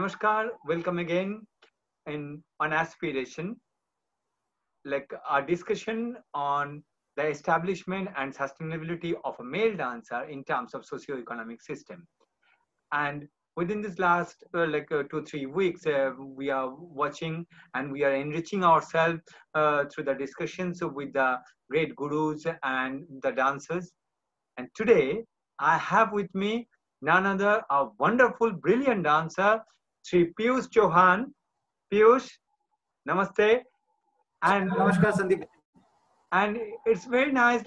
Namaskar, welcome again on Aspiration, like our discussion on the establishment and sustainability of a male dancer in terms of socio-economic system. And within this last 2-3 weeks, we are watching and we are enriching ourselves through the discussions with the great gurus and the dancers. And today I have with me none other a wonderful, brilliant dancer, Sri Piyush Chauhan. Piyush, namaste. And Namaskar, Sandeep. and it's very nice,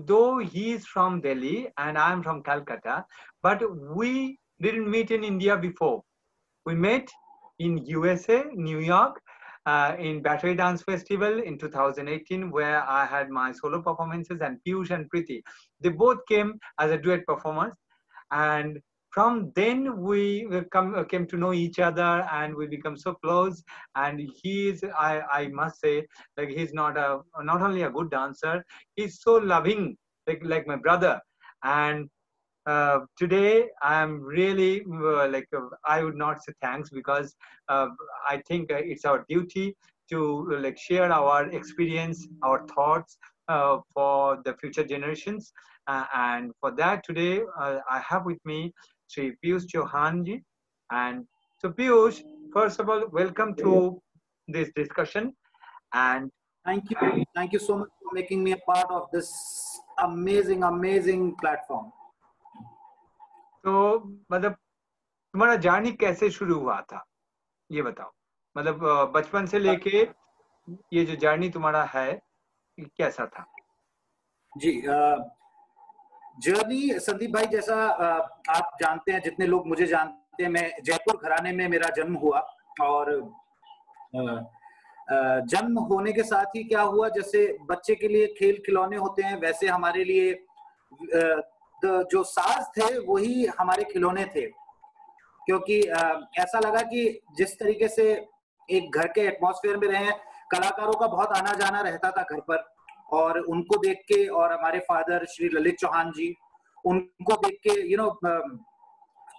though he's from Delhi and I'm from Calcutta, but we didn't meet in India before. We met in USA, New York, in Battery Dance Festival in 2018, where I had my solo performances, and Piyush and Preeti, they both came as a duet performance. And from then we came to know each other and we become so close. And I must say, like, he's not only a good dancer, he's so loving, like my brother. And today I'm really I would not say thanks, because I think it's our duty to share our experience, our thoughts for the future generations. And for that today I have with me Sri Piyush Chauhan ji. And so Piyush, first of all, welcome to this discussion. And Thank you so much for making me a part of this amazing platform. तो मतलब तुम्हारा journey कैसे शुरू हुआ था, ये बताओ। मतलब बचपन से लेके ये जो जर्नी तुम्हारा है, कैसा था? जी, जर्नी संदीप भाई, जैसा आप जानते हैं, जितने लोग मुझे जानते हैं, मैं जयपुर घराने में मेरा जन्म हुआ। और जन्म होने के साथ ही क्या हुआ, जैसे बच्चे के लिए खेल खिलौने होते हैं, वैसे हमारे लिए जो साज थे वही हमारे खिलौने थे। क्योंकि ऐसा लगा कि जिस तरीके से एक घर के एटमॉस्फेयर में रहे, कलाकारों का बहुत आना जाना रहता था घर पर, और उनको देख के, और हमारे फादर श्री ललित चौहान जी, उनको देख के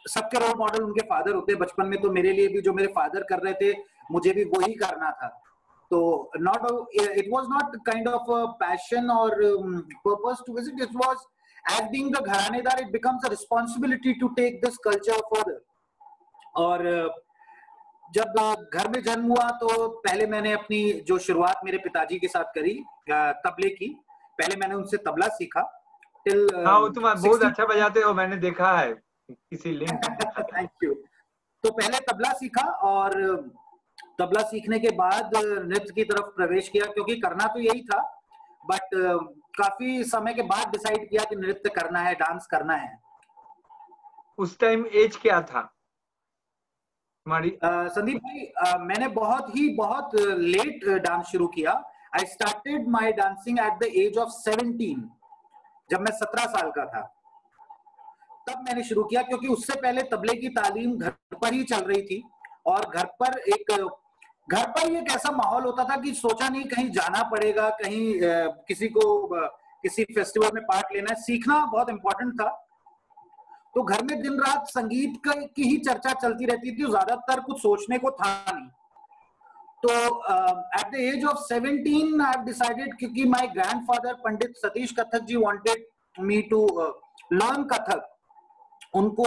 सबके रोल मॉडल उनके फादर होते हैं। बचपन में तो मेरे लिए भी जो मेरे फादर कर रहे थे, मुझे भी वही करना था। तो it was not kind of a passion or purpose to visit. It was, as being the घरानेदार, it becomes a responsibility to take this culture further. और जब घर में जन्म हुआ तो पहले मैंने अपनी जो शुरुआत मेरे पिताजी के साथ करी तबले की। पहले मैंने उनसे तबला सीखा टिल तुम बहुत अच्छा बजाते हो, मैंने देखा है किसी लिंक। Thank you. तो पहले तबला सीखा, और तबला सीखने के बाद नृत्य की तरफ प्रवेश किया, क्योंकि करना तो यही था, बट काफी समय के बाद डिसाइड किया कि नृत्य करना है, डांस करना है। उस टाइम एज क्या था तुम्हारी? संदीप भाई, मैंने बहुत लेट डांस शुरू किया। I started my dancing at the age of 17। जब मैं 17 साल का था तब मैंने शुरू किया, क्योंकि उससे पहले तबले की तालीम घर पर ही चल रही थी। और घर पर एक ऐसा माहौल होता था कि सोचा नहीं कहीं जाना पड़ेगा, कहीं किसी फेस्टिवल में पार्ट लेना है, सीखना बहुत इंपॉर्टेंट था। तो घर में दिन रात संगीत की ही चर्चा चलती रहती थी, ज्यादातर कुछ सोचने को था नहीं। तो at the age of 17 I have decided, क्योंकि my grandfather Pandit Satish Kathak ji wanted me to learn Kathak. उनको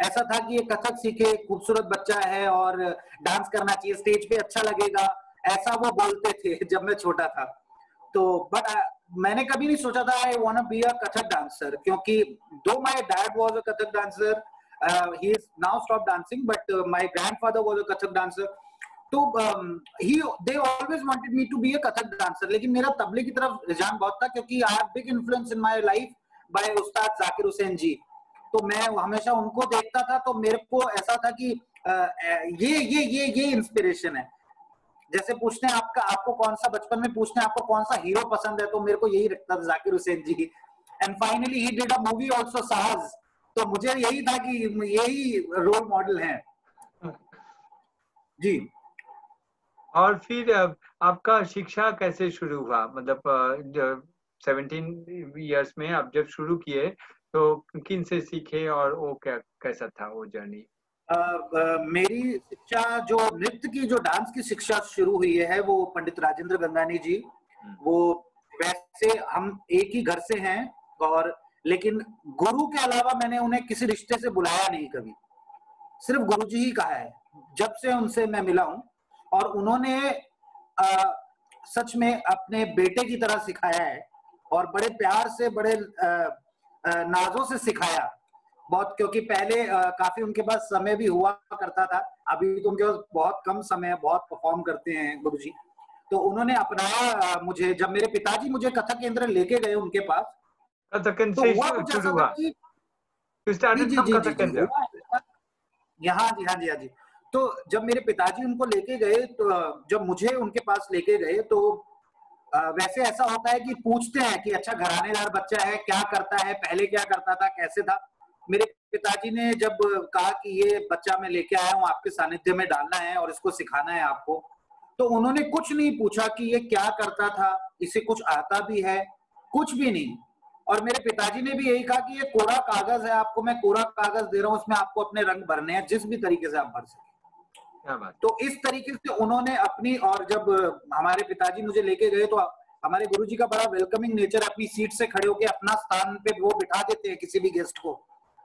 ऐसा था कि ये कथक सीखे, खूबसूरत बच्चा है और डांस करना चाहिए, स्टेज पे अच्छा लगेगा, ऐसा वो बोलते थे जब मैं छोटा था। तो बट मैंने कभी नहीं सोचा था I want to be a Kathak dancer, क्योंकि though my dad was a Kathak dancer, he is now stop dancing, but my grandfather was a Kathak dancer. तो they always wanted me to be a Kathak dancer. लेकिन मेरा तबले की तरफ रुझान बहुत था, क्योंकि I have big influence in my life by Ustad Zakir Hussain जी। तो मैं हमेशा उनको देखता था, तो मेरे को ऐसा था कि ये इंस्पिरेशन है। जैसे पूछते हैं आपको कौन सा, बचपन में पूछते हैं आपको कौन सा हीरो पसंद है, तो मेरे को यही लगता था, Zakir Hussain ji. And finally he did a movie also, Saahas. तो मुझे यही था कि यही रोल मॉडल हैं जी। और फिर आपका शिक्षा कैसे शुरू हुआ? मतलब 17 इयर्स में आप जब शुरू किए तो किन से सीखे, और वो कैसा था वो जर्नी? मेरी शिक्षा जो नृत्य की, जो डांस की शिक्षा शुरू हुई है वो पंडित राजेंद्र गंगानी जी, वो वैसे हम एक ही घर से हैं, और लेकिन गुरु के अलावा मैंने उन्हें किसी रिश्ते से बुलाया नहीं कभी, सिर्फ गुरुजी ही कहा है जब से उनसे मैं मिला हूं। और उन्होंने सच में अपने बेटे की तरह सिखाया है, और बड़े प्यार से, बड़े नाजों से सिखाया बहुत, क्योंकि पहले काफी उनके पास समय भी हुआ करता था, अभी तो उनके पास बहुत कम समय है, बहुत परफॉर्म करते हैं गुरुजी। तो उन्होंने अपनाया मुझे, जब मेरे पिताजी मुझे कथक केंद्र लेके गए उनके पास, कथक तो हुआ कुछ ऐसा था कि जी जी जी जी जी हुआ यहाँ जी, हाँ जी, हाँ जी। तो जब मेरे पिताजी उनको लेके गए, तो जब मुझे उनके पास लेके गए, तो वैसे ऐसा होता है कि पूछते हैं कि अच्छा घरानेदार बच्चा है, क्या करता है, पहले क्या करता था, कैसे था। मेरे पिताजी ने जब कहा कि ये बच्चा मैं लेके आया हूँ, आपके सानिध्य में डालना है और इसको सिखाना है आपको, तो उन्होंने कुछ नहीं पूछा कि ये क्या करता था, इसे कुछ आता भी है, कुछ भी नहीं। और मेरे पिताजी ने भी यही कहा कि ये कोरा कागज है, आपको मैं कोरा कागज दे रहा हूँ, उसमें आपको अपने रंग भरने हैं, जिस भी तरीके से आप भर सके। क्या बात। तो इस तरीके से उन्होंने अपनी, और जब हमारे पिताजी मुझे लेके गए तो हमारे गुरुजी का बड़ा वेलकमिंग नेचर, अपनी सीट से खड़े होकर अपना स्थान पे वो बिठा देते हैं किसी भी गेस्ट को,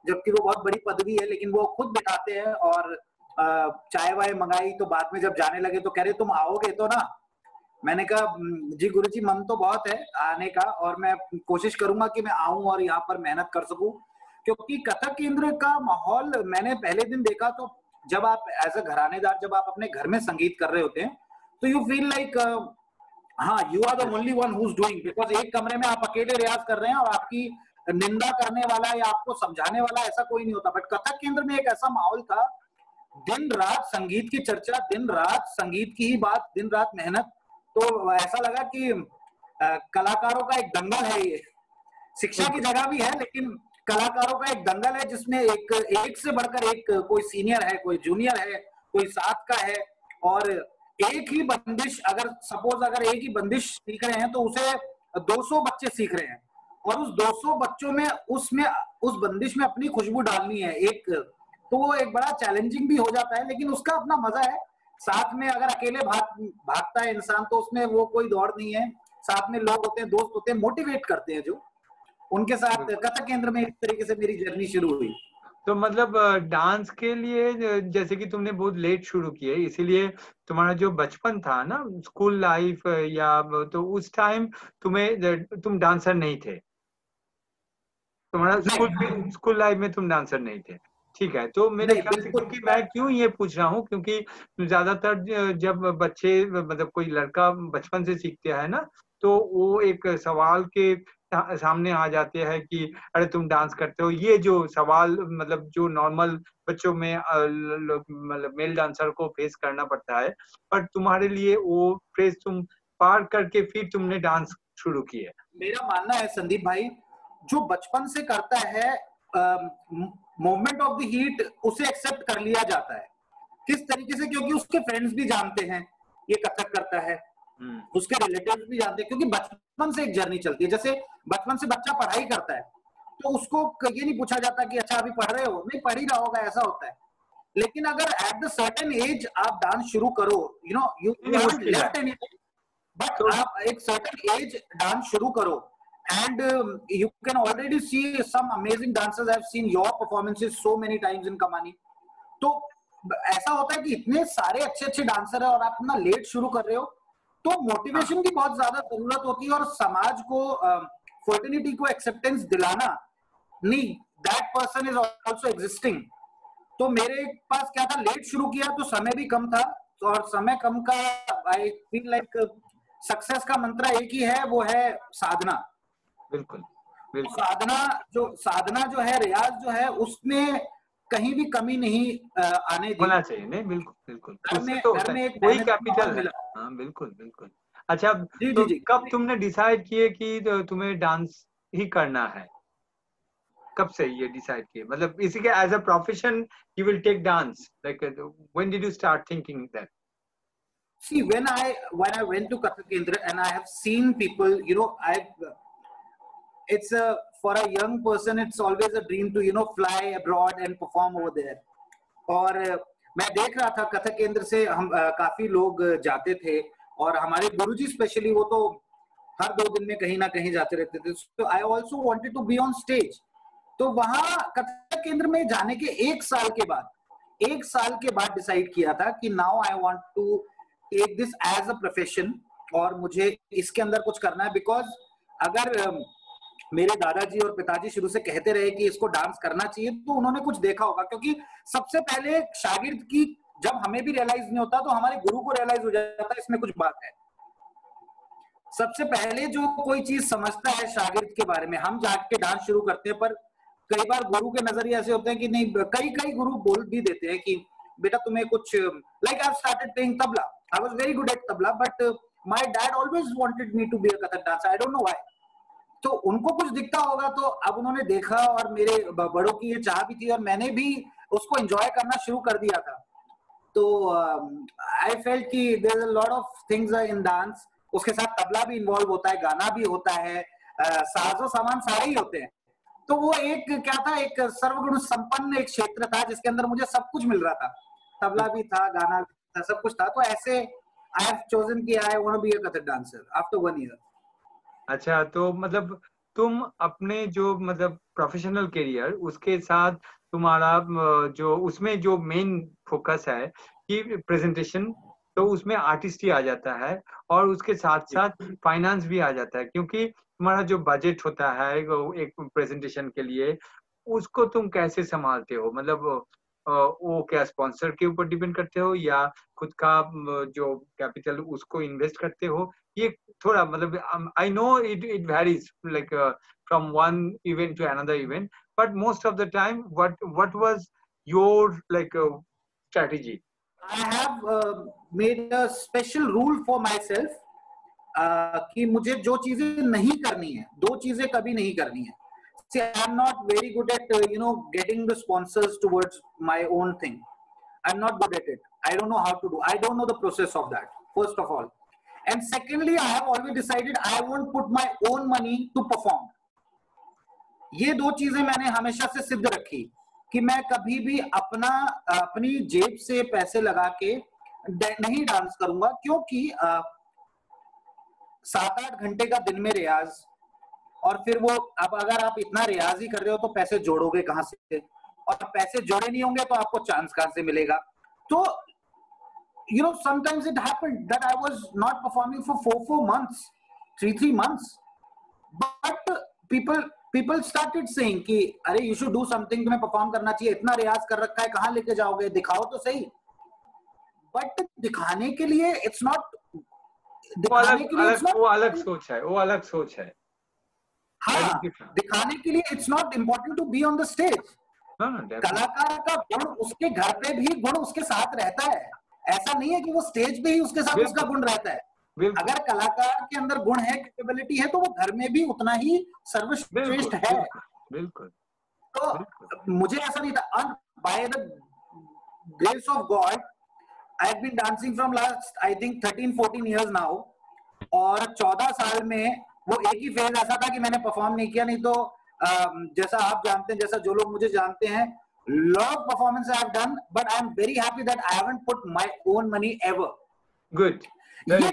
जबकि वो बहुत बड़ी पदवी है, लेकिन वो खुद बिठाते हैं। और चाय वाय मंगाई, तो बाद में जब जाने लगे तो कह रहे तुम आओगे तो ना। मैंने कहा जी गुरुजी, मन तो बहुत है आने का, और मैं कोशिश करूंगा कि मैं आऊं और यहाँ पर मेहनत कर सकूं, क्योंकि कथक केंद्र का माहौल मैंने पहले दिन देखा। तो जब आप एज अ घरानेदार, जब आप अपने घर में संगीत कर रहे होते हैं, तो यू फील लाइक हाँ you are the only one who is doing, because एक कमरे में आप अकेले रियाज कर रहे हैं और आपकी निंदा करने वाला या आपको समझाने वाला ऐसा कोई नहीं होता। बट कथक केंद्र में एक ऐसा माहौल था, दिन रात संगीत की चर्चा, दिन रात संगीत की ही बात, दिन रात मेहनत। तो ऐसा लगा कि कलाकारों का एक दंगल है ये, शिक्षा की जगह भी है, लेकिन कलाकारों का एक दंगल है, जिसमें एक से बढ़कर एक, कोई सीनियर है, कोई जूनियर है, कोई साथ का है। और एक ही बंदिश, अगर सपोज अगर एक ही बंदिश सीख रहे हैं, तो उसे 200 बच्चे सीख रहे हैं, और उस 200 बच्चों में उस बंदिश में अपनी खुशबू डालनी है एक, तो वो एक बड़ा चैलेंजिंग भी हो जाता है, लेकिन उसका अपना मजा है। साथ में अगर अकेले भागता है इंसान, तो उसमें वो कोई दौड़ नहीं है, साथ में लोग होते हैं, दोस्त होते हैं, मोटिवेट करते हैं, जो उनके साथ कथक केंद्र में इस तरीके से मेरी जर्नी शुरू हुई। तो मतलब डांस के लिए जैसे कि तुमने बहुत लेट शुरू किए, इसीलिए तुम्हारा जो बचपन था ना, स्कूल लाइफ या तो उस टाइम तुम डांसर नहीं थे, तुम्हारा स्कूल लाइफ में तुम डांसर नहीं थे। ठीक है, तो मेरे ख्याल से, क्योंकि मैं क्यों ये पूछ रहा हूँ, क्योंकि ज्यादातर जब बच्चे, मतलब कोई लड़का बचपन से सीखते हैं ना, तो वो एक सवाल के सामने आ जाते हैं कि अरे तुम डांस करते हो। ये जो सवाल, मतलब जो नॉर्मल बच्चों में मतलब मेल डांसर को फेस करना पड़ता है, पर तुम्हारे लिए वो फेस तुम पार करके फिर तुमने डांस शुरू किया। मेरा मानना है संदीप भाई, जो बचपन से करता है, मूवमेंट ऑफ द हीट उसे एक्सेप्ट कर लिया जाता है। किस तरीके से? क्योंकि उसके फ्रेंड्स भी जानते हैं ये कथक करता है, उसके रिलेटिव्स भी जानते हैं, क्योंकि बचपन से एक जर्नी चलती है। जैसे बचपन से बच्चा पढ़ाई करता है, तो उसको ये नहीं पूछा जाता कि अच्छा अभी पढ़ रहे हो, नहीं पढ़ ही रहा होगा, ऐसा होता है। लेकिन अगर एट द सर्टेन एज आप डांस शुरू करो, you know you left anything, but आप एक सर्टेन एज डांस शुरू करो, and you can already see some amazing dancers. I've seen your performances so many times in Kamani. तो ऐसा होता है कि इतने सारे अच्छे अच्छे डांसर है और आप इतना लेट शुरू कर रहे हो, तो मोटिवेशन की बहुत ज्यादा जरूरत होती है, और समाज को फर्टिलिटी को एक्सेप्टेंस दिलाना, नहीं that person is also existing. तो मेरे पास क्या था, लेट शुरू किया तो समय भी कम था, और समय कम का आई फील लाइक सक्सेस का मंत्र एक ही है, वो है साधना। बिल्कुल, बिल्कुल। साधना जो है, रियाज जो है, उसमें कहीं भी कमी नहीं आने दी होना चाहिए। नहीं, बिल्कुल बिल्कुल, घर में एक वही कैपिटल है। हाँ बिल्कुल बिल्कुल। अच्छा, तो कब तुमने डिसाइड किए कि तुम्हें डांस ही करना है? कब से ये डिसाइड किए, मतलब इसी के as a profession you will take dance, like when did you start thinking that? See, when I went to Kathak Kendra and I have seen people, it's for a young person, it's always a dream to, fly abroad and perform over there. और मैं देख रहा था कथक केंद्र से हम काफी लोग जाते थे, और हमारे गुरुजी स्पेशली वो तो हर 2 दिन में कहीं ना कहीं जाते रहते थे. So I also wanted to be on stage. तो वहां कथक केंद्र में जाने के 1 साल के बाद डिसाइड किया था कि now I want to take this as a profession, और मुझे इसके अंदर कुछ करना है. बिकॉज अगर मेरे दादाजी और पिताजी शुरू से कहते रहे कि इसको डांस करना चाहिए, तो उन्होंने कुछ देखा होगा. क्योंकि सबसे पहले शागिर्द की जब हमें भी रियलाइज नहीं होता, तो हमारे गुरु को रियलाइज हो जाता है इसमें कुछ बात है. सबसे पहले जो कोई चीज समझता है शागिर्द के बारे में, हम जाके डांस शुरू करते हैं, पर कई बार गुरु के नजरिए ऐसे होते हैं कि नहीं, कई गुरु बोल भी देते हैं कि बेटा तुम्हें कुछ, like I started playing tabla. I was very good at tabla, but my dad always wanted me to be a Kathak dancer. I don't know why. तो उनको कुछ दिखता होगा, तो अब उन्होंने देखा, और मेरे बड़ों की ये चाह भी थी, और मैंने भी उसको एंजॉय करना शुरू कर दिया था. तो आई फेल्ट कि there is a lot of things in dance. उसके साथ तबला भी इन्वॉल्व होता है, गाना भी होता है, साजो सामान सारे ही होते हैं. तो वो एक क्या था, एक सर्वगुण संपन्न एक क्षेत्र था जिसके अंदर मुझे सब कुछ मिल रहा था. तबला भी था, गाना भी था, सब कुछ था. तो ऐसे आई हैव चोजन कि I want to be a Kathak dancer after 1 year. अच्छा, तो मतलब तुम अपने जो मतलब प्रोफेशनल करियर, उसके साथ तुम्हारा जो उसमें जो मेन फोकस है कि प्रेजेंटेशन, तो उसमें आर्टिस्ट ही आ जाता है, और उसके साथ साथ फाइनेंस भी आ जाता है, क्योंकि तुम्हारा जो बजट होता है एक प्रेजेंटेशन के लिए, उसको तुम कैसे संभालते हो? मतलब वो क्या स्पॉन्सर के ऊपर डिपेंड करते हो, या खुद का जो कैपिटल उसको इन्वेस्ट करते हो? ये थोड़ा मतलब I know it varies like from one event to another event, but most of the time what was your like strategy? I have made a special rule for myself कि मुझे जो चीजें नहीं करनी है, 2 चीजें कभी नहीं करनी है. See, I'm not very good at getting the sponsors towards my own thing. I'm not good at it. I don't know how to do. I don't know the process of that, first of all. And secondly, I have always decided I won't put my own money to perform. ये 2 चीजें मैंने हमेशा से सिद्ध रखी कि मैं कभी भी अपनी जेब से पैसे लगा के नहीं डांस करूंगा. क्योंकि 7-8 घंटे का दिन में रियाज, और फिर वो, अब अगर आप इतना रियाज ही कर रहे हो तो पैसे जोड़ोगे कहां से, और पैसे जोड़े नहीं होंगे तो आपको चांस कहां से मिलेगा. तो sometimes it happened that I was not performing for 4 months, 3 months, but people started saying कि अरे you should do something, तुम्हें परफॉर्म करना चाहिए, इतना रियाज कर रखा है, कहां लेके जाओगे, दिखाओ तो सही. बट दिखाने के लिए इट्स नॉट, वो अलग सोच है. हाँ, दिखाने के लिए it's not important to be on the stage. कलाकार का गुण उसके घर पे भी गुण उसके साथ रहता है. ऐसा नहीं है कि वो स्टेज पे ही उसके साथ उसका गुण रहता है. अगर कलाकार के अंदर गुण है, कैपेबिलिटी है, तो वो घर में भी उतना ही सर्वश्रेष्ठ है. बिल्कुल. तो मुझे ऐसा नहीं था. By the grace of God I have been dancing from last I think 13-14 years now, और 14 साल में वो एक ही फेज ऐसा था कि मैंने परफॉर्म नहीं किया. नहीं तो जैसा आप जानते हैं, जैसा जो लोग मुझे जानते हैं, lot of performance I have done, but I am very happy that I haven't put my own money ever. Good. ये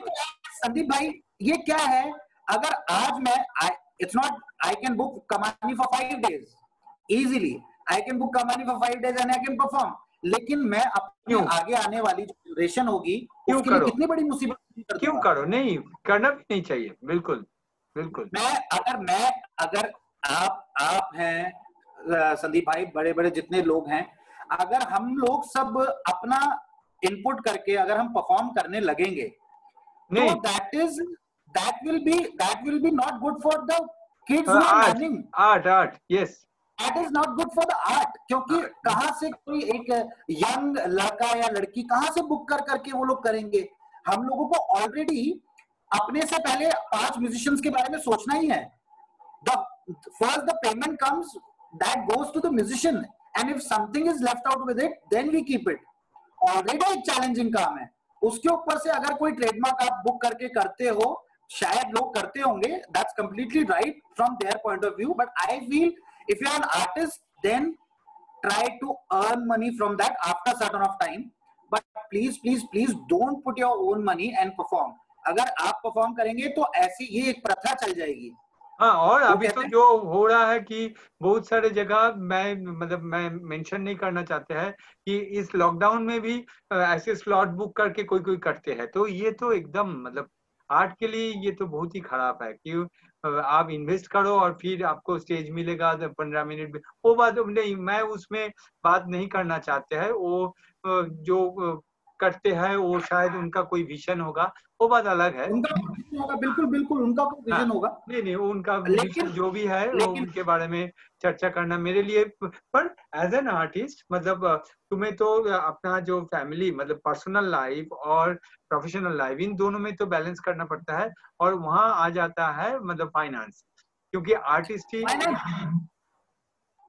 संदीप भाई, ये क्या है? अगर आज मैं it's not I can book Kamani for 5 days easily. I can book Kamani for 5 days and I can perform. लेकिन मैं अपनी आगे आने वाली जो जनरेशन होगी, उसके लिए कितनी बड़ी मुसीबत क्यों करो? नहीं करना भी नहीं चाहिए. बिल्कुल. अगर आप हैं संदीप भाई, बड़े बड़े जितने लोग हैं, अगर हम लोग सब अपना इनपुट करके अगर हम परफॉर्म करने लगेंगे, तो that will be not good for the kids who are learning art. Yes, that is not good for the art. क्योंकि कहां से कोई एक यंग लड़का या लड़की कहां से बुक करके वो लोग करेंगे? हम लोगों को ऑलरेडी अपने से पहले 5 म्यूजिशियंस के बारे में सोचना ही है. First the payment comes, that goes to the musician, and if something is left out with it, then we keep it. Already एक challenging काम है, उसके ऊपर से अगर कोई ट्रेडमार्क आप बुक करके करते हो, शायद लोग करते होंगे, that's completely right from their point of view, but I feel if you are an artist, then try to earn money from that after certain of time, but please don't put your own money and perform. अगर आप perform करेंगे तो ऐसी ये एक प्रथा चल जाएगी। हाँ, और वो अभी कहते तो हैं जो हो रहा है कि बहुत सारे जगह मैं मेंशन नहीं करना चाहते हैं कि इस लॉकडाउन में भी ऐसे स्लॉट बुक करके कोई करते हैं, तो ये तो एकदम मतलब आर्ट के लिए ये तो बहुत ही खराब है कि आप इन्वेस्ट करो और फिर आपको स्टेज मिलेगा 15 मिनट में, वो बात नहीं, मैं उसमें बात नहीं करना चाहते हैं। वो जो करते हैं वो शायद उनका कोई विजन होगा, वो बात अलग है। उनका विजन होगा, बिल्कुल बिल्कुल उनका कोई हाँ, विजन होगा, नहीं उनका विजन लेकिन जो भी है वो लेकिन उनके बारे में चर्चा करना मेरे लिए, पर एज एन आर्टिस्ट मतलब तुम्हें तो अपना जो फैमिली मतलब पर्सनल लाइफ और प्रोफेशनल लाइफ इन दोनों में तो बैलेंस करना पड़ता है, और वहाँ आ जाता है मतलब फाइनेंस, क्योंकि artist he finance,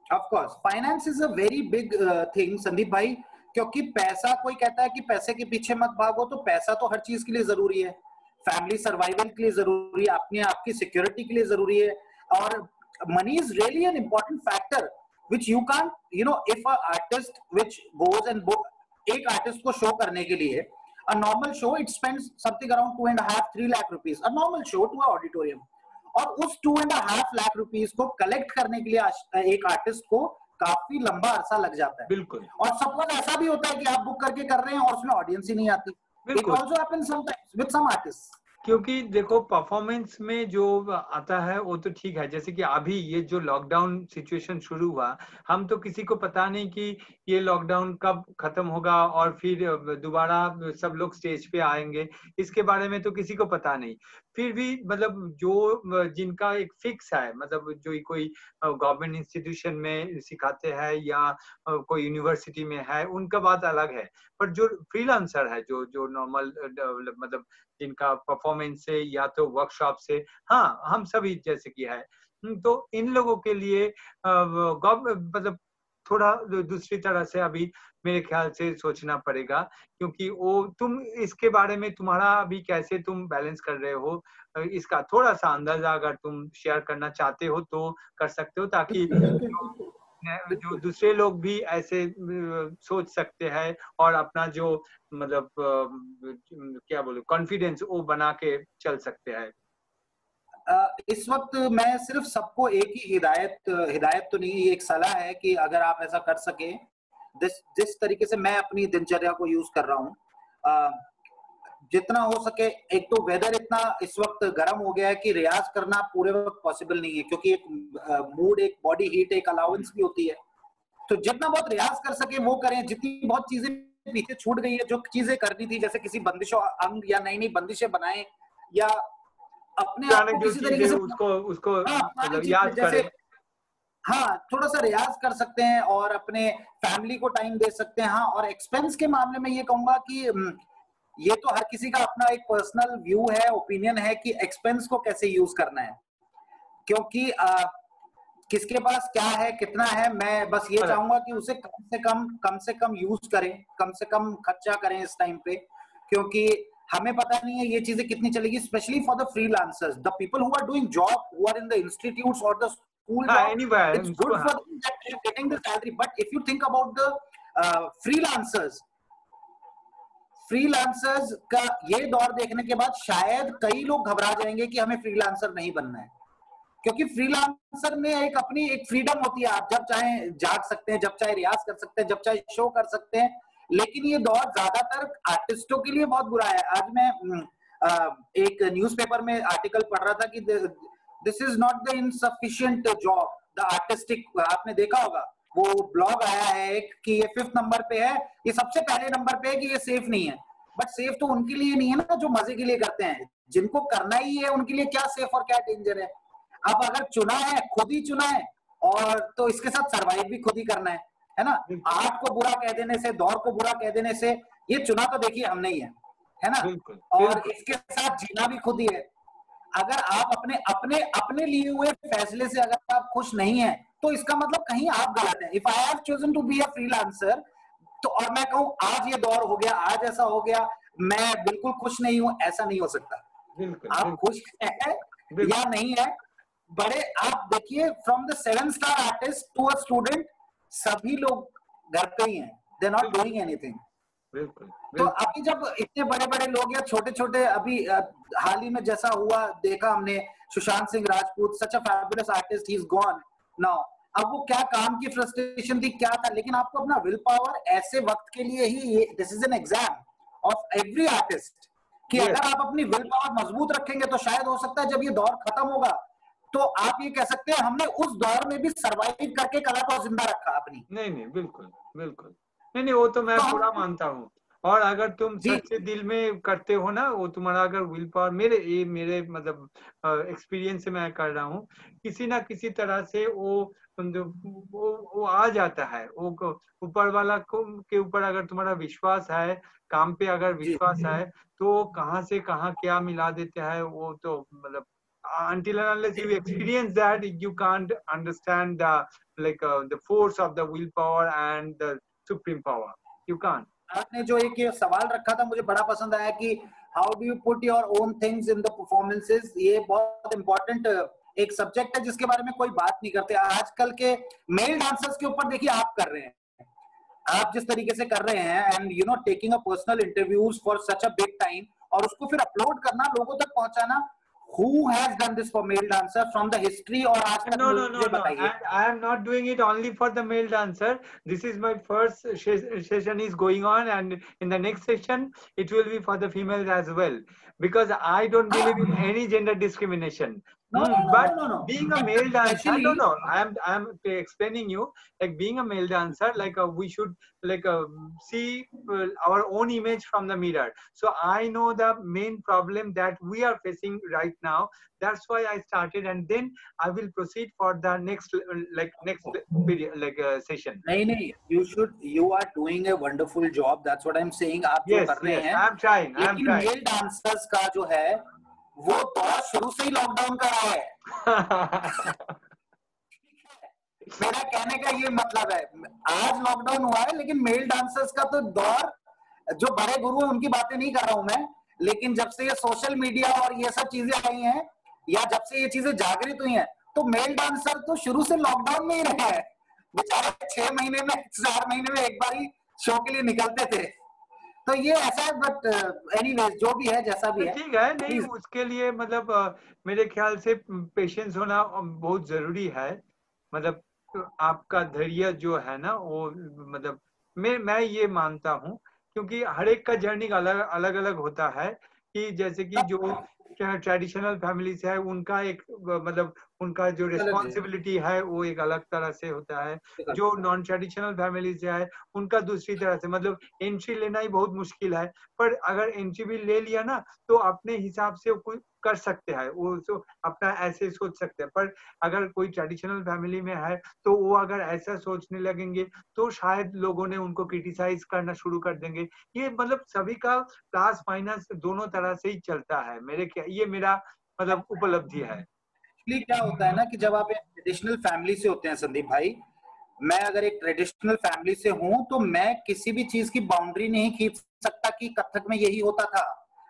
of course finance is a very big thing Sandeep भाई, क्योंकि पैसा, कोई कहता है कि पैसे के पीछे मत भागो, तो पैसा तो हर चीज के लिए जरूरी है, फैमिली सर्वाइवल के लिए जरूरी है, अपने आपकी सिक्योरिटी के लिए जरूरी है, और money is really an important factor which you can you know if a artist which goes and एक आर्टिस्ट को शो करने के लिए a normal show it spends something around 2.5-3 lakh rupees, a normal show to a auditorium, और उस 2.5 lakh rupees को collect करने के लिए एक आर्टिस्ट को काफी लंबा अरसा लग जाता है। बिल्कुल और सपोज ऐसा भी होता है कि आप बुक करके कर रहे हैं और उसमें ऑडियंस ही नहीं आती, इट बिल्कुल also happens sometimes with some artist. क्योंकि देखो परफॉर्मेंस में जो आता है वो तो ठीक है, जैसे कि अभी ये जो लॉकडाउन सिचुएशन शुरू हुआ, हम तो किसी को पता नहीं कि ये लॉकडाउन कब खत्म होगा और फिर दोबारा सब लोग स्टेज पे आएंगे, इसके बारे में तो किसी को पता नहीं। फिर भी मतलब जो जिनका एक फिक्स है, मतलब जो कोई गवर्नमेंट इंस्टीट्यूशन में सिखाते हैं या कोई यूनिवर्सिटी में है, उनका बात अलग है, पर जो फ्रीलांसर है, जो जो नॉर्मल मतलब जिनका परफॉर्मेंस से या तो वर्कशॉप से, हाँ हम सभी जैसे कि है, तो इन लोगों के लिए मतलब थोड़ा दूसरी तरह से अभी मेरे ख्याल से सोचना पड़ेगा, क्योंकि वो तुम इसके बारे में तुम्हारा अभी कैसे तुम बैलेंस कर रहे हो, इसका थोड़ा सा अंदाजा अगर तुम शेयर करना चाहते हो तो कर सकते हो, ताकि जो दूसरे लोग भी ऐसे सोच सकते हैं और अपना जो मतलब क्या बोलूं कॉन्फिडेंस वो बना के चल सकते हैं। इस वक्त मैं सिर्फ सबको एक ही हिदायत तो नहीं, एक सलाह है कि अगर आप ऐसा कर सके, जिस तरीके से मैं अपनी दिनचर्या को यूज कर रहा हूँ, जितना हो सके, एक तो वेदर इतना इस वक्त गर्म हो गया है कि रियाज करना पूरे वक्त पॉसिबल नहीं है, क्योंकि एक मूड, एक बॉडी हीट, एक अलाउंस भी होती है, तो जितना बहुत रियाज कर सके वो करें। जितनी बहुत चीजें पीछे छूट गई है, जो चीजें करनी थी, जैसे किसी बंदिशों अंग या नई नई बंदिशें बनाएं, या अपने आप को जो किसी चीज तरीके है से, उसको हाँ, पुरानी मतलब चीजें याद जैसे, करें। हाँ, थोड़ा सा रियाज कर सकते हैं और अपने फैमिली को टाइम दे सकते हैं। हाँ, और एक्सपेंस के मामले में ये कहूंगा कि ये तो हर किसी का अपना एक पर्सनल व्यू है, ओपिनियन है कि एक्सपेंस को कैसे यूज करना है, क्योंकि किसके पास क्या है, कितना है, मैं बस ये चाहूंगा कि उसे कम से कम यूज करें, कम से कम खर्चा करें इस टाइम पे, क्योंकि हमें पता नहीं है ये चीजें कितनी चलेगी, specially for the freelancers, the people who are doing job, who are in the institutes और द स्कूल हाँ जॉब, एनीवे इट्स उसको गुड हाँ for them that they are getting the salary, but if you think about the freelancers का ये दौर देखने के बाद शायद कई लोग घबरा जाएंगे कि हमें फ्रीलांसर नहीं बनना है, क्योंकि फ्रीलांसर में एक अपनी एक फ्रीडम होती है, आप जब चाहे जाग सकते हैं, जब चाहे रियाज कर सकते हैं, जब चाहे शो कर सकते हैं, लेकिन ये दौर ज्यादातर आर्टिस्टों के लिए बहुत बुरा है। आज मैं एक न्यूज़पेपर में आर्टिकल पढ़ रहा था कि this is not the insufficient job the artistic, आपने देखा होगा वो ब्लॉग आया है एक कि ये 5th नंबर पे है, ये सबसे पहले नंबर पे है कि ये सेफ नहीं है, बट सेफ तो उनके लिए नहीं है ना जो मजे के लिए करते हैं, जिनको करना ही है उनके लिए क्या सेफ और क्या डेंजर है। अब अगर चुना है, खुद ही चुना है, और तो इसके साथ सरवाइव भी खुद ही करना है ना। आर्ट को बुरा कह देने से, दौर को बुरा कह देने से, ये चुना तो देखिए हमने ही है ना, बिल्कुल और बिल्कुल इसके साथ जीना भी खुद ही है। अगर आप अपने अपने अपने लिए हुए फैसले से अगर आप खुश नहीं है, तो इसका मतलब कहीं आप गलत हैं। If I have chosen to be a freelancer, तो और मैं कहूं आज ये दौर हो गया, आज ऐसा हो गया, मैं बिल्कुल खुश नहीं हूं, ऐसा नहीं हो सकता। बिल्कुल आप खुश है या नहीं है, बड़े आप देखिए, from the 7 star artist to a student, सभी लोग घर पे ही हैं, दे नॉट डूइंग एनीथिंग। बिल्कुल तो बिल्कुल अभी जब इतने बड़े बड़े लोग या छोटे छोटे, अभी हाल ही में जैसा हुआ देखा हमने, Sushant Singh Rajput, such a fabulous artist, he is gone now. अब वो क्या काम की फ्रस्ट्रेशन थी, क्या था, लेकिन आपको अपना विल पावर ऐसे वक्त के लिए ही, this is an exam of every artist, कि Yes. अगर आप अपनी विल पावर मजबूत रखेंगे तो शायद हो सकता है जब ये दौर खत्म होगा तो आप ये कह सकते हैं हमने उस दौर में भी सरवाइव करके कला को जिंदा रखा अपनी। नहीं नहीं, बिल्कुल बिल्कुल, नहीं नहीं, वो तो मैं तो पूरा हम मानता हूँ। और अगर तुम जी सच्चे दिल में करते हो ना, वो तुम्हारा अगर विल पावर, मेरे मतलब एक्सपीरियंस से मैं कर रहा हूँ, किसी ना किसी तरह से वो आ जाता है, वो ऊपर वाला को के ऊपर अगर तुम्हारा विश्वास है, काम पे अगर जी विश्वास है, तो कहाँ से कहाँ क्या मिला देता है, वो तो मतलब until and unless you experience that, you can't understand the force of the willpower and the supreme power. You can't. आपने जो एक ये सवाल रखा था मुझे बड़ा पसंद आया कि how do you put your own things in the performances. ये बहुत इंपॉर्टेंट एक सब्जेक्ट है जिसके बारे में कोई बात नहीं करते। आजकल के मेल डांसर्स के ऊपर देखिए आप कर रहे हैं, आप जिस तरीके से कर रहे हैं, and you know taking a personal interviews for such a big time, और उसको फिर अपलोड करना, लोगों तक पहुंचाना। Who has done this for male dancer from the history, और आज तक No, no, no, मुझे no. बताइए। And I am not doing it only for the male dancer. This is my first session is going on, and in the next session, it will be for the females as well. Because I don't believe in any gender discrimination. No no no But no no being a but male dancer, specially no, no. I'm explaining you, like being a male dancer, like we should like see our own image from the mirror. So I know the main problem that we are facing right now. That's why I started, and then I will proceed for the next next period session. नहीं नहीं, you should, you are doing a wonderful job, that's what I am saying, आप जो Yes, कर रहे yes, हैं। I'm trying. I'm लेकिन trying. Mail dancers का जो है वो दौर शुरू से ही लॉकडाउन का रहा है। मेरा कहने का ये मतलब है, आज लॉकडाउन हुआ है लेकिन मेल डांसर्स का तो दौर, जो बड़े गुरु हैं उनकी बातें नहीं कर रहा हूं मैं, लेकिन जब से ये सोशल मीडिया और ये सब चीजें आई हैं, या जब से ये चीजें जागृत हुई हैं, तो मेल डांसर तो शुरू से लॉकडाउन में ही रहे हैं। बेचारे 6 महीने में, 4 महीने में एक बार ही शो के लिए निकलते थे। तो ये ऐसा है, बट एनीवेज जो भी है जैसा भी है, ठीक है, नहीं प्लीज। उसके लिए मतलब मेरे ख्याल से पेशेंस होना बहुत जरूरी है। मतलब आपका धैर्य जो है ना, वो मतलब मैं ये मानता हूँ, क्योंकि हर एक का जर्नी अलग अलग अलग होता है। कि जैसे कि जो ट्रेडिशनल फैमिली से है, उनका एक मतलब उनका जो रिस्पॉन्सिबिलिटी है वो एक अलग तरह से होता है। जो नॉन ट्रेडिशनल फैमिली से है उनका दूसरी तरह से, मतलब एंट्री लेना ही बहुत मुश्किल है। पर अगर एंट्री भी ले लिया ना, तो अपने हिसाब से कोई कर सकते हैं, वो तो अपना ऐसे सोच सकते हैं। पर अगर कोई ट्रेडिशनल फैमिली में है तो वो अगर ऐसा सोचने लगेंगे तो शायद लोगों ने उनको क्रिटिसाइज करना शुरू कर देंगे। ये मतलब सभी का प्लस माइनस दोनों तरह से ही चलता है। ये मेरा मतलब उपलब्धि है। एक्चुअली क्या होता है ना कि जब आप एक ट्रेडिशनल फैमिली से होते हैं संदीप भाई, मैं अगर एक ट्रेडिशनल फैमिली से हूं तो मैं किसी भी चीज की बाउंड्री नहीं खींच सकता कि कथक में यही होता था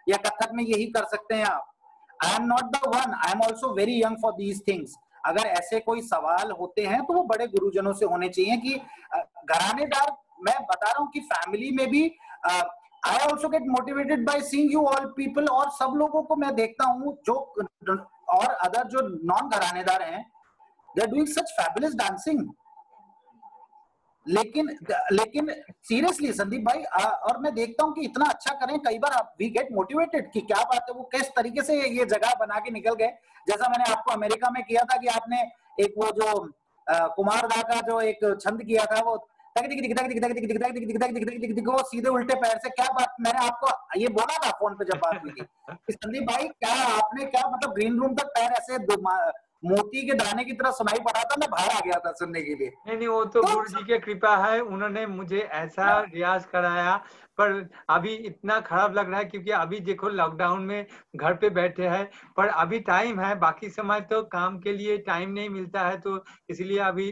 या कथक में यही कर सकते हैं आप। I am not the one, I am also very young for these things. अगर ऐसे कोई सवाल होते हैं तो वो बड़े गुरुजनों से होने चाहिए कि घरानेदार, मैं बता रहा हूँ कि फैमिली में भी I also get motivated by seeing you all people, और सब लोगों को मैं देखता हूँ जो और अदर जो नॉन घरानेदार हैं, they are doing such fabulous dancing. लेकिन लेकिन सीरियसली संदीप भाई, और मैं देखता हूँ कि इतना अच्छा करें, कई बार वी गेट मोटिवेटेड कि क्या बात है, वो किस तरीके से ये जगह बना के निकल गए। जैसा मैंने आपको अमेरिका में किया था कि आपने एक वो जो कुमार दा का जो एक छंद किया था, वो वो सीधे उल्टे पैर से, क्या बात, मैंने आपको ये बोला था फोन पे जब बात हुई थी कि संदीप भाई क्या आपने क्या मतलब ग्रीन रूम तक पैर ऐसे मोती के दाने की तरह सुनाई पड़ा था, मैं बाहर आ गया था सुनने के लिए। नहीं, वो तो गुरु जी की कृपा है, उन्होंने मुझे ऐसा रियाज कराया। पर अभी इतना खराब लग रहा है क्योंकि अभी देखो लॉकडाउन में घर पे बैठे हैं, पर अभी टाइम है, बाकी समय तो काम के लिए टाइम नहीं मिलता है, तो इसलिए अभी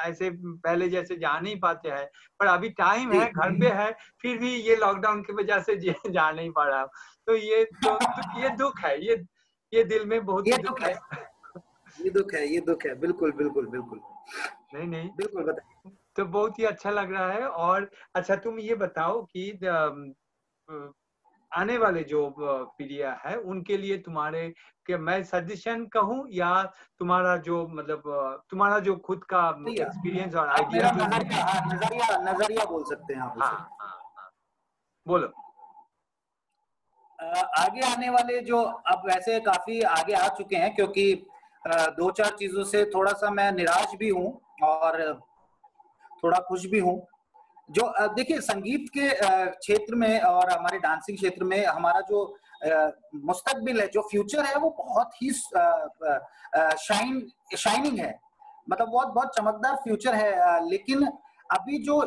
ऐसे पहले जैसे जा नहीं पाते हैं। पर अभी टाइम है, घर पे है, फिर भी ये लॉकडाउन की वजह से जा नहीं पा रहा। तो ये दुख है, ये दिल में बहुत ही दुख है। ये दुख है, ये दुख है, बिल्कुल बिल्कुल बिल्कुल। नहीं बिल्कुल बताइए। तो बहुत ही अच्छा लग रहा है। और अच्छा तुम ये बताओ कि आने वाले जो पीढ़ी है उनके लिए तुम्हारे कि मैं सजेशन कहूँ या तुम्हारा जो मतलब तुम्हारा जो खुद का एक्सपीरियंस और आप आइडिया मेरा जो नजरिया, हाँ, नजरिया बोल सकते हैं आप हाँ उसे। हाँ हाँ बोलो। आगे आने वाले जो अब वैसे काफी आगे आ चुके हैं, क्योंकि दो चार चीजों से थोड़ा सा मैं निराश भी हूँ और थोड़ा खुश भी हूँ। जो देखिए संगीत के क्षेत्र में और हमारे डांसिंग क्षेत्र में हमारा जो मुस्तकबिल है, जो फ्यूचर है, वो बहुत ही शाइनिंग है, मतलब बहुत बहुत चमकदार फ्यूचर है। लेकिन अभी जो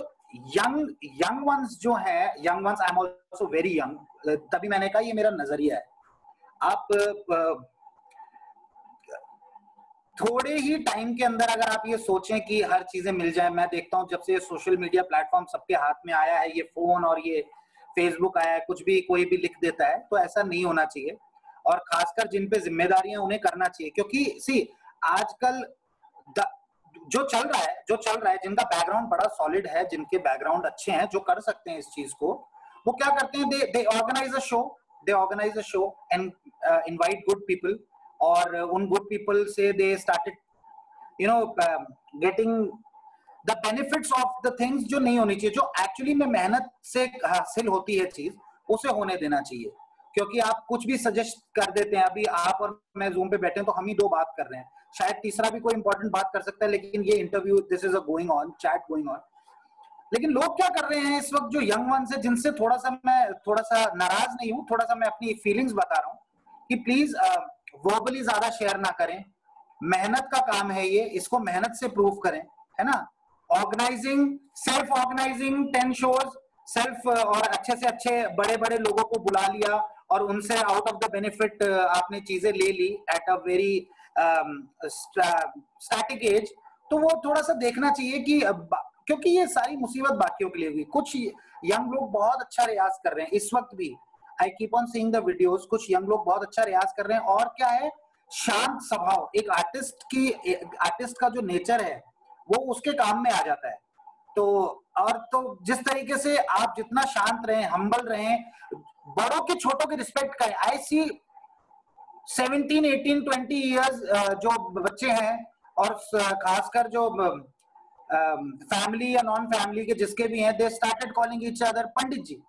यंग वंस जो है, young ones, I am also very young, तभी मैंने कहा ये मेरा नजरिया है। आप थोड़े ही टाइम के अंदर अगर आप ये सोचें कि हर चीजें मिल जाए, मैं देखता हूं जब से सोशल मीडिया प्लेटफॉर्म सबके हाथ में आया है, ये फोन और ये फेसबुक आया है, कुछ भी कोई भी लिख देता है, तो ऐसा नहीं होना चाहिए। और खासकर जिन पे जिम्मेदारियां उन्हें करना चाहिए, क्योंकि सी आजकल जो चल रहा है, जिनका बैकग्राउंड बड़ा सॉलिड है, जिनके बैकग्राउंड अच्छे हैं, जो कर सकते हैं इस चीज को, वो क्या करते हैं, they organise a show and invite good people, और उन गुड पीपल से they started getting the benefits of the things जो नहीं होनी चाहिए, जो एक्चुअली में मेहनत से हासिल होती है चीज, उसे होने देना चाहिए। क्योंकि आप कुछ भी सजेस्ट कर देते हैं, अभी आप और मैं जूम पे बैठे हैं तो हम ही दो बात कर रहे हैं, शायद तीसरा भी कोई इंपॉर्टेंट बात कर सकता है, लेकिन ये interview, this is a going on, chat going on. लेकिन लोग क्या कर रहे हैं इस वक्त, जो यंग वंस है, जिनसे मैं थोड़ा सा नाराज नहीं हूं, थोड़ा सा मैं अपनी फीलिंग्स बता रहा हूं कि प्लीज वर्बली ज्यादा शेयर ना करें। मेहनत का काम है ये, इसको मेहनत से प्रूव करें, है ना। सेल्फ ऑर्गेनाइजिंग 10 शोज, सेल्फ, और अच्छे से अच्छे बड़े बड़े लोगों को बुला लिया और उनसे आउट ऑफ द बेनिफिट आपने चीजें ले ली at a very static age, तो वो थोड़ा सा देखना चाहिए कि क्योंकि ये सारी मुसीबत बाकियों के लिए हुई। कुछ यंग लोग बहुत अच्छा रियाज कर रहे हैं इस वक्त भी, I keep on seeing the videos, कुछ यंग लोग बहुत अच्छा रियाज कर रहे हैं। और क्या है, शांत स्वभाव, एक आर्टिस्ट का जो नेचर है वो उसके काम में आ जाता है। तो और तो जिस तरीके से आप जितना शांत रहें, हम्बल रहें, बड़ों के छोटों की रिस्पेक्ट करें। आई सी 17, 18, 20 ईयर्स जो बच्चे हैं, और खासकर जो फैमिली या नॉन फैमिली के जिसके भी हैं, they started calling each other Pandit ji.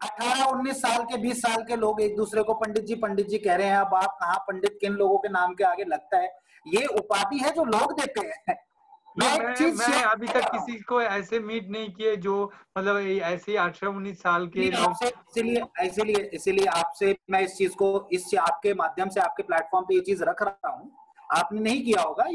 18-19 साल के, 20 साल के लोग एक दूसरे को पंडित जी कह रहे हैं। अब आप कहाँ पंडित किन लोगों के नाम के आगे लगता है, ये उपाधि है जो लोग देते हैं। मैं अभी तक किसी को ऐसे मीट नहीं किए जो मतलब ऐसे 18-19 साल के लोग। इसीलिए आपसे मैं इस चीज को, आपके माध्यम से, आपके प्लेटफॉर्म पे ये चीज रख रहा हूँ। आपने नहीं किया होगा,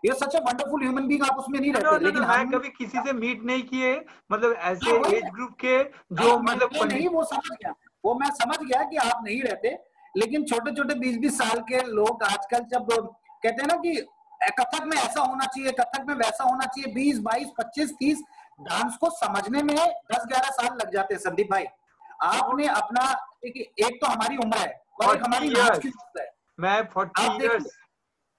ये सच ए वंडरफुल ह्यूमन बीइंग, आप उसमें नहीं रहते। लेकिन मैं कभी किसी से मीट नहीं किए, मतलब ऐसे एज ग्रुप के जो मतलब नहीं, वो समझ गया, वो मैं समझ गया कि आप नहीं रहते। लेकिन छोटे छोटे 20-20 साल के लोग आजकल जब कहते हैं ना कि कथक में ऐसा होना चाहिए, कथक में वैसा होना चाहिए, 20, 22, 25, 30 डांस को समझने में 10-11 साल लग जाते हैं। संदीप भाई, आपने अपना एक तो हमारी उम्र है और एक हमारी नाच की उम्र है। मैं 40 इयर्स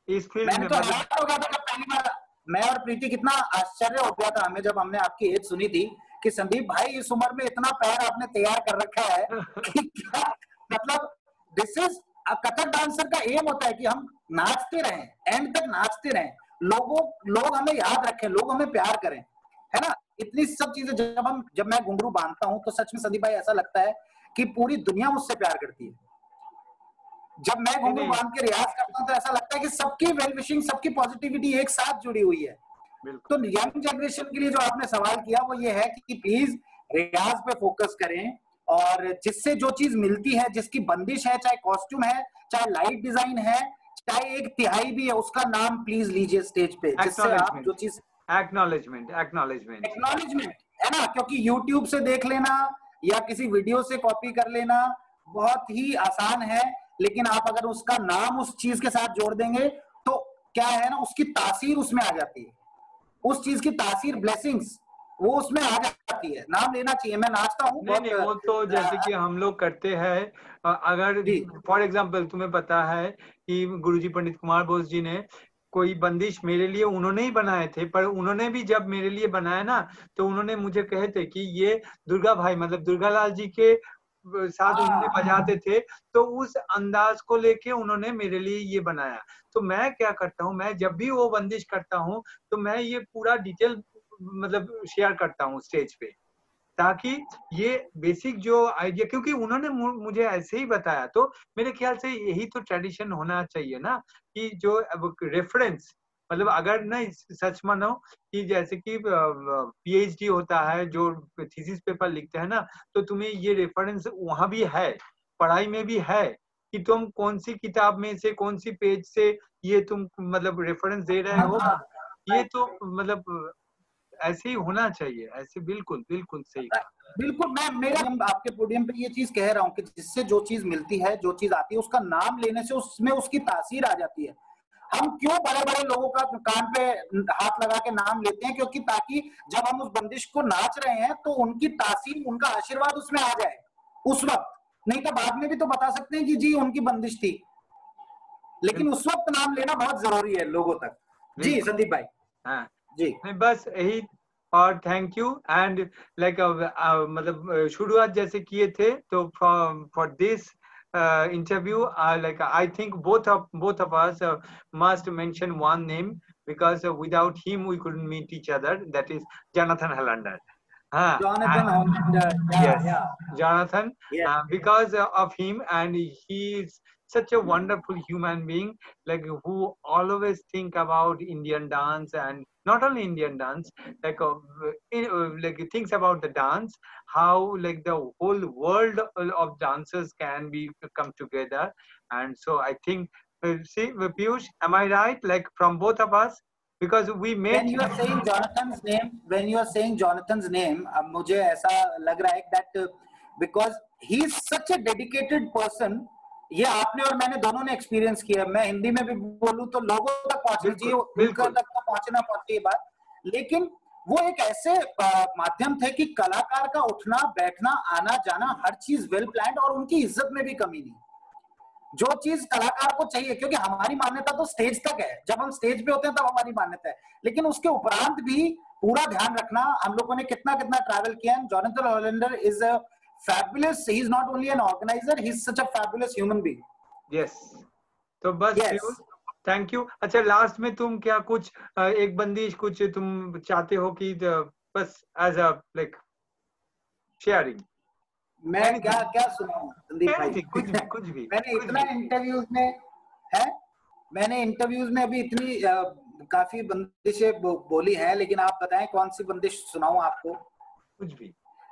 इस फील्ड में, मैंने तो हैरान हो गया था जब पहली बार, मैं और प्रीति, कितना आश्चर्य हो गया था हमें जब हमने आपकी एज सुनी थी कि संदीप भाई इस उम्र में इतना पैर आपने तैयार कर रखा है कि क्या मतलब। दिस इज कथक डांसर का एम होता है कि हम नाचते रहें, एंड तक नाचते रहें, लोग हमें याद रखें, लोग हमें प्यार करें, है ना। इतनी सब चीजें जब मैं घुंघरू बांधता हूं तो सच में संदीप भाई ऐसा लगता है कि पूरी दुनिया मुझसे प्यार करती है। जब मैं घुंघरू बांध के रियाज करता हूं तो ऐसा लगता है कि सबकी वेल विशिंग, सबकी पॉजिटिविटी एक साथ जुड़ी हुई है। तो यंग जनरेशन के लिए जो आपने सवाल किया वो ये है कि प्लीज रियाज पे फोकस करें, और जिससे जो चीज मिलती है, जिसकी बंदिश है, चाहे कॉस्ट्यूम है, चाहे लाइट डिजाइन है, चाहे एक तिहाई भी है, उसका नाम प्लीज लीजिए स्टेज पे, जिससे आप जो चीज एक्नॉलेजमेंट है ना। क्योंकि यूट्यूब से देख लेना या किसी वीडियो से कॉपी कर लेना बहुत ही आसान है, लेकिन आप अगर उसका नाम उस चीज के साथ जोड़ देंगे तो क्या है ना, उसकी तासीर उसमें आ जाती है, उस चीज की तासीर, ब्लेसिंग्स वो उसमें आ जाती है। नाम लेना चाहिए। मैं नाचता हूँ नहीं, वो तो जैसे कि हम लोग करते हैं, अगर फॉर एग्जांपल तुम्हें पता है कि गुरुजी पंडित कुमार बोस जी ने कोई बंदिश मेरे लिए उन्होंने ही बनाए थे, पर उन्होंने भी जब मेरे लिए बनाया ना तो उन्होंने मुझे कहे थे कि ये दुर्गा भाई मतलब दुर्गा लाल जी के साथ उन्होंने बजाते थे, तो उस अंदाज को लेके उन्होंने मेरे लिए ये बनाया। तो मैं क्या करता हूँ, मैं जब भी वो बंदिश करता हूँ तो मैं ये पूरा डिटेल मतलब शेयर करता हूँ स्टेज पे, ताकि ये बेसिक जो आइडिया, क्योंकि उन्होंने मुझे ऐसे ही बताया, तो मेरे ख्याल से यही तो ट्रेडिशन होना चाहिए ना, कि जो रेफरेंस मतलब अगर ना सच मानो कि जैसे कि पीएचडी होता है, जो थीसिस पेपर लिखते हैं ना, तो तुम्हें ये रेफरेंस वहां भी है, पढ़ाई में भी है, कि तुम कौन सी किताब में से कौन सी पेज से ये तुम मतलब रेफरेंस दे रहे हो। ये तो मतलब ऐसे ही होना चाहिए, ऐसे बिल्कुल बिल्कुल सही। बिल्कुल, मैं मेरा आपके पोडियम पे ये चीज कह रहा हूँ कि जिससे जो चीज मिलती है, जो चीज आती है, उसका नाम लेने से उसमें उसकी तासीर आ जाती है। हम क्यों बड़े बड़े लोगों का कान पे हाथ लगा के नाम लेते हैं? क्योंकि ताकि जब हम उस बंदिश को नाच रहे हैं तो उनकी तासीर, उनका आशीर्वाद उसमें आ जाए उस वक्त। नहीं तो बाद में भी तो बता सकते हैं कि जी उनकी बंदिश थी, लेकिन उस वक्त नाम लेना बहुत जरूरी है लोगों तक। जी संदीप भाई। हाँ जी बस यही, और थैंक यू। एंड लाइक मतलब शुरुआत जैसे किए थे, तो for this interview, like I think both of us must mention one name, because without him we couldn't meet each other. That is Jonathan Hollander. Jonathan Hollander. Yes, Yeah. Jonathan. Yes. Because of him, and he is such a wonderful human being, like who always think about Indian dance, and not only Indian dance, like like thinks about the dance, how like the whole world of dancers can be come together. And so I think, see, Piyush, am I right? Like from both of us, because we met. When you are saying Jonathan's name, मुझे ऐसा लग रहा है that because he is such a dedicated person. ये आपने और मैंने दोनों ने एक्सपीरियंस किया। मैं हिंदी में भी बोलूं तो लोगों तक पहुंचनी चाहिए, उनका तक तो पहुंचना ये बात। लेकिन वो एक ऐसे माध्यम थे कि कलाकार का उठना बैठना आना जाना हर चीज वेल प्लान्ड, और उनकी इज्जत में भी कमी नहीं। जो चीज कलाकार को चाहिए, क्योंकि हमारी मान्यता तो स्टेज तक है, जब हम स्टेज पे होते हैं तब हमारी मान्यता है, लेकिन उसके उपरांत भी पूरा ध्यान रखना। हम लोगों ने कितना कितना ट्रैवल किया है। Jonathan Hollander is a fabulous. He is not only an organizer, he is such a fabulous human being. Yes. तो बस थैंक यू। अच्छा, लास्ट में तुम क्या कुछ एक बंदिश कुछ तुम चाहते हो कि बस एज अ लाइक शेयरिंग? मैं क्या क्या सुनाऊं संदीप भाई? कुछ भी मैंने इतना इंटरव्यूज में है, मैंने इंटरव्यूज में अभी इतनी काफी बंदिशें बोली है, लेकिन आप बताएं कौन सी बंदिश सुनाऊं आपको? कुछ भी,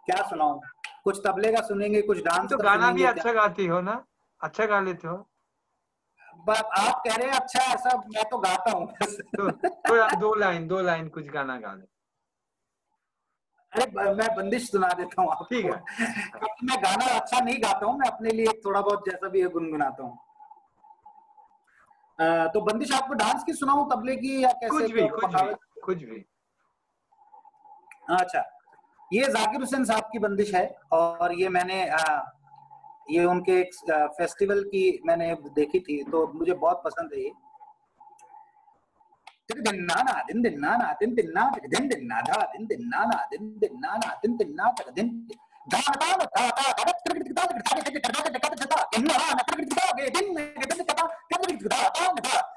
क्या सुनाऊं? कुछ तबले का सुनेंगे, कुछ डांस तो का गाना सुनेंगे। भी अच्छा गाती हो ना, अच्छा गा लेते हो। आप कह रहे हैं अच्छा, ऐसा मैं तो गाता हूँ। तो थोड़ा दो लाइन कुछ गाना गा ले। अरे मैं बंदिश सुना देता हूँ आपको। ठीक है। क्योंकि मैं गाना अच्छा नहीं गाता हूँ, मैं अपने लिए थोड़ा बहुत जैसा भी है गुनगुनाता हूँ। तो बंदिश आपको डांस की सुनाऊं, तबले की, या कैसे? कुछ भी। अच्छा, ये जाकिर हुसैन साहब की बंदिश है, और ये मैंने ये उनके एक फेस्टिवल की मैंने देखी थी, तो मुझे बहुत पसंद है ये। दिन नाना दिन दिन नाना दिन दिन ना दिन दिन ना धा दिन दिन नाना दिन दिन नाना दिन दिन ना दिन धा धा धा धा धा दिन धा धा धा दिन कता कता दिन धा धा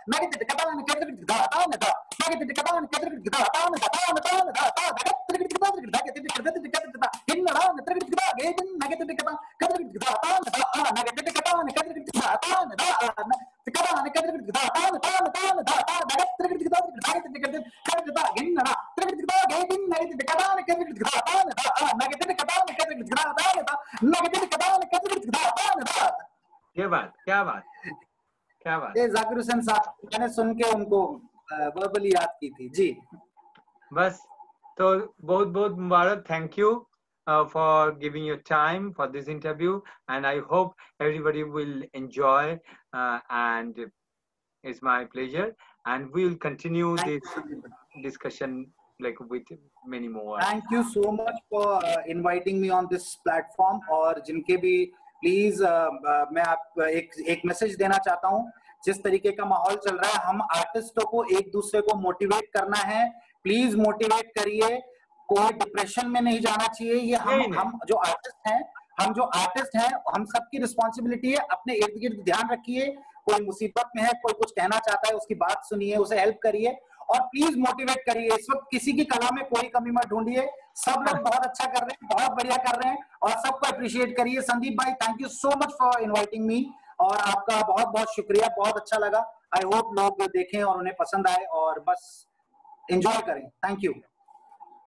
मैं दिन कता न कर धा धा न धा मैं दिन कता न कर धा धा न धा धा न धा धा धा दिन कता दिन धा दिन कता दिन कता दिन ना न कर धा गे दिन मैं दिन कता कर धा धा न धा आ ना दिन कता न कर धा धा न धा कता न कर धा धा न धा न धा धा धा दिन कता क्या बात। जाकिर हुसैन साहब मैंने सुन के उनको वर्बली याद की थी। जी बस, तो बहुत बहुत मुबारक। Thank you for giving your time for this interview, and I hope everybody will enjoy, and it's my pleasure, and we will continue this discussion like with many more. Thank you so much for inviting me on this platform. और जिनके भी please मैं आप एक message देना चाहता हूँ जिस तरीके का माहौल चल रहा है, हम आर्टिस्टों को एक दूसरे को मोटिवेट करना है। प्लीज मोटिवेट करिए, कोई डिप्रेशन में नहीं जाना चाहिए। ये हम जो आर्टिस्ट हैं, हम सबकी रिस्पॉन्सिबिलिटी है। अपने इर्द गिर्द ध्यान रखिए, कोई मुसीबत में है, कोई कुछ कहना चाहता है, उसकी बात सुनिए, उसे हेल्प करिए और प्लीज मोटिवेट करिए। इस वक्त किसी की कला में कोई कमी मत ढूंढिए, सब लोग बहुत अच्छा कर रहे हैं, बहुत बढ़िया कर रहे हैं और सबको अप्रिशिएट करिए। संदीप भाई, thank you so much for inviting me और आपका बहुत बहुत शुक्रिया, बहुत अच्छा लगा। आई होप लोग देखें और उन्हें पसंद आए और बस एंजॉय करें। Thank you.